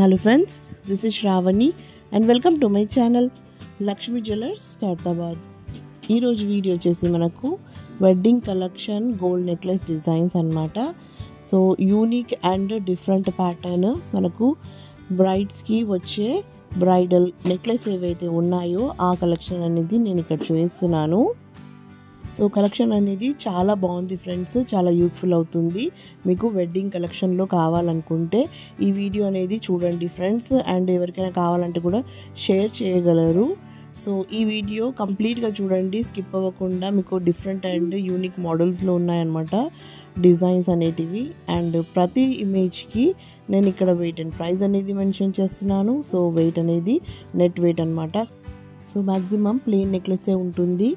Hello friends, this is Shravani and welcome to my channel Lakshmi Jewellers Khartabad. ఈ రోజు video వచ్చేసి మనకు wedding collection gold necklace designs అన్నమాట. So unique and different pattern మనకు brides కి వచ్చే bridal necklace ఏవైతే ఉన్నాయో ఆ కలెక్షన్ అనేది నేను ఇక్కడ చూపిస్తున్నాను. సో కలెక్షన్ అనేది చాలా బాగుంది ఫ్రెండ్స్, చాలా యూస్ఫుల్ అవుతుంది. మీకు వెడ్డింగ్ కలెక్షన్లో కావాలనుకుంటే ఈ వీడియో అనేది చూడండి ఫ్రెండ్స్, అండ్ ఎవరికైనా కావాలంటే కూడా షేర్ చేయగలరు. సో ఈ వీడియో కంప్లీట్గా చూడండి, స్కిప్ అవ్వకుండా. మీకు డిఫరెంట్ అండ్ యూనిక్ మోడల్స్లో ఉన్నాయన్నమాట డిజైన్స్ అనేటివి. అండ్ ప్రతి ఇమేజ్కి నేను ఇక్కడ వెయిట్ అండ్ ప్రైస్ అనేది మెన్షన్ చేస్తున్నాను. సో వెయిట్ అనేది నెట్ వెయిట్ అనమాట. సో మ్యాక్సిమం ప్లెయిన్ నెక్లెసే ఉంటుంది.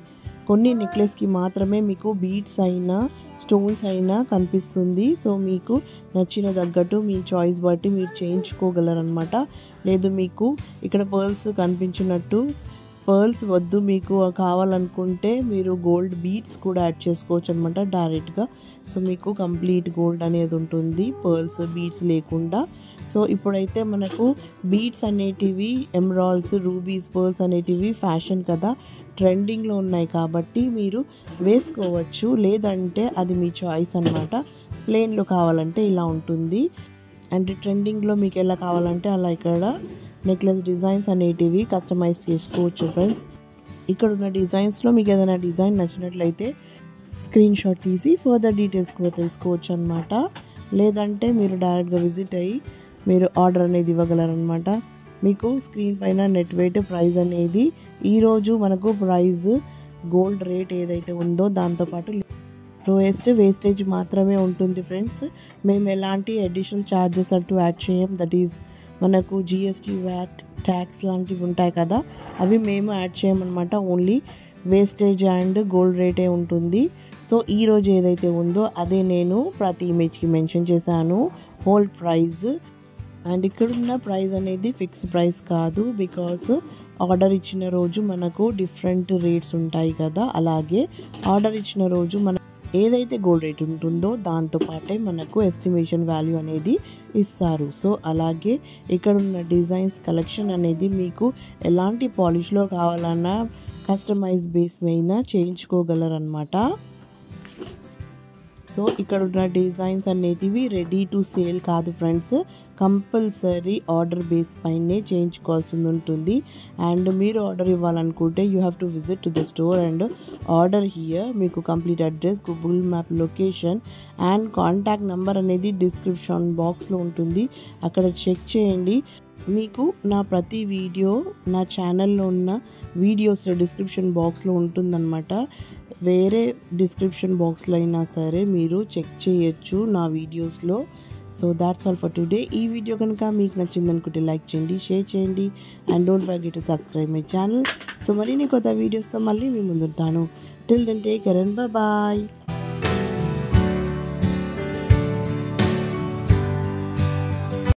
కొన్ని నెక్లెస్కి మాత్రమే మీకు బీడ్స్ అయినా స్టోన్స్ అయినా కనిపిస్తుంది. సో మీకు నచ్చిన తగ్గట్టు మీ చాయిస్ బట్టి మీరు చేయించుకోగలరనమాట. లేదు మీకు ఇక్కడ పర్ల్స్ కనిపించినట్టు పర్ల్స్ వద్దు మీకు కావాలనుకుంటే మీరు గోల్డ్ బీడ్స్ కూడా యాడ్ చేసుకోవచ్చు అనమాట డైరెక్ట్గా. సో మీకు కంప్లీట్ గోల్డ్ అనేది ఉంటుంది, పర్ల్స్ బీడ్స్ లేకుండా. సో ఇప్పుడైతే మనకు బీడ్స్ అనేటివి, ఎమరాల్డ్స్, రూబీస్, పర్ల్స్ అనేటివి ఫ్యాషన్ కదా, ట్రెండింగ్లో ఉన్నాయి కాబట్టి మీరు వేసుకోవచ్చు. లేదంటే అది మీ చాయిస్ అనమాట. ప్లెయిన్లో కావాలంటే ఇలా ఉంటుంది, అండ్ ట్రెండింగ్లో మీకు ఎలా కావాలంటే అలా ఇక్కడ నెక్లెస్ డిజైన్స్ అనేటివి కస్టమైజ్ చేసుకోవచ్చు ఫ్రెండ్స్. ఇక్కడ ఉన్న డిజైన్స్లో మీకు ఏదైనా డిజైన్ నచ్చినట్లయితే స్క్రీన్ షాట్ తీసి ఫర్దర్ డీటెయిల్స్ కూడా తెలుసుకోవచ్చు అనమాట. లేదంటే మీరు డైరెక్ట్గా విజిట్ అయ్యి మీరు ఆర్డర్ అనేది ఇవ్వగలరనమాట. మీకు స్క్రీన్ పైన నెట్ వెయిట్ ప్రైస్ అనేది ఈరోజు మనకు ప్రైస్ గోల్డ్ రేట్ ఏదైతే ఉందో దాంతోపాటు లోయెస్ట్ వేస్టేజ్ మాత్రమే ఉంటుంది ఫ్రెండ్స్. మేము ఎలాంటి అడిషనల్ ఛార్జెస్ అంటూ యాడ్ చేయం. దట్ ఈజ్ మనకు జిఎస్టీ, వ్యాట్, ట్యాక్స్ లాంటివి ఉంటాయి కదా, అవి మేము యాడ్ చేయమన్నమాట. ఓన్లీ వేస్టేజ్ అండ్ గోల్డ్ రేటే ఉంటుంది. సో ఈరోజు ఏదైతే ఉందో అదే నేను ప్రతి ఇమేజ్కి మెన్షన్ చేశాను హోల్ ప్రైస్. అండ్ ఇక్కడున్న ప్రైస్ అనేది ఫిక్స్ ప్రైస్ కాదు, బికాస్ ఆర్డర్ ఇచ్చిన రోజు మనకు డిఫరెంట్ రేట్స్ ఉంటాయి కదా. అలాగే ఆర్డర్ ఇచ్చిన రోజు మన ఏదైతే గోల్డ్ రేట్ ఉంటుందో దాంతోపాటే మనకు ఎస్టిమేషన్ వాల్యూ అనేది ఇస్తారు. సో అలాగే ఇక్కడ ఉన్న డిజైన్స్ కలెక్షన్ అనేది మీకు ఎలాంటి పాలిష్లో కావాలన్నా కస్టమైజ్ బేస్ మీద చేయించుకోగలరనమాట. సో ఇక్కడ ఉన్న డిజైన్స్ అనేటివి రెడీ టు సేల్ కాదు ఫ్రెండ్స్, కంపల్సరీ ఆర్డర్ బేస్ పైనే చేయించుకోవాల్సి ఉంటుంది. అండ్ మీరు ఆర్డర్ ఇవ్వాలనుకుంటే you have to visit to the store and order here. మీకు complete address, Google map location and contact number అనేది డిస్క్రిప్షన్ బాక్స్లో ఉంటుంది, అక్కడ చెక్ చేయండి. మీకు నా ప్రతి వీడియో నా ఛానల్లో ఉన్న వీడియోస్లో డిస్క్రిప్షన్ బాక్స్లో ఉంటుందన్నమాట. వేరే డిస్క్రిప్షన్ బాక్స్లో అయినా సరే మీరు చెక్ చేయొచ్చు నా వీడియోస్లో. So that's all for today. ఈ వీడియో కనుక మీకు నచ్చింది అనుకుంటే లైక్ చేయండి, షేర్ చేయండి, and don't forget to subscribe my channel. So మరిన్ని కొత్త వీడియోస్తో మళ్ళీ మీ ముందుంటాను. Till then take care and bye.